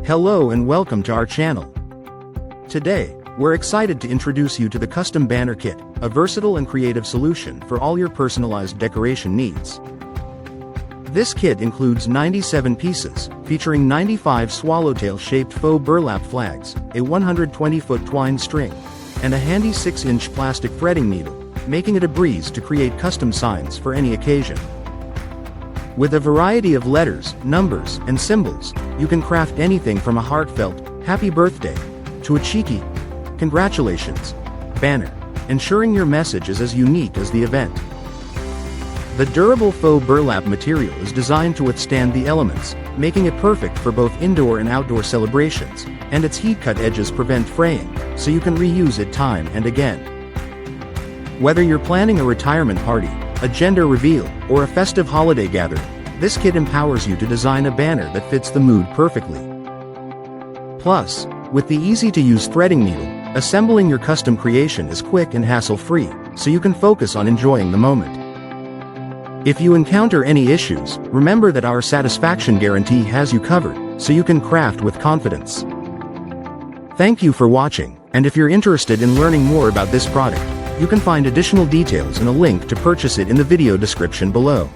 Hello and welcome to our channel. Today, we're excited to introduce you to the Custom Banner Kit, a versatile and creative solution for all your personalized decoration needs. This kit includes 97 pieces, featuring 95 swallowtail-shaped faux burlap flags, a 120-foot twine string, and a handy 6-inch plastic threading needle, making it a breeze to create custom signs for any occasion. With a variety of letters, numbers, and symbols, you can craft anything from a heartfelt, happy birthday, to a cheeky, congratulations, banner, ensuring your message is as unique as the event. The durable faux burlap material is designed to withstand the elements, making it perfect for both indoor and outdoor celebrations, and its heat-cut edges prevent fraying, so you can reuse it time and again. Whether you're planning a retirement party, a gender reveal, or a festive holiday gathering, this kit empowers you to design a banner that fits the mood perfectly. Plus, with the easy-to-use threading needle, assembling your custom creation is quick and hassle-free, so you can focus on enjoying the moment. If you encounter any issues, remember that our satisfaction guarantee has you covered, so you can craft with confidence. Thank you for watching, and if you're interested in learning more about this product, you can find additional details and a link to purchase it in the video description below.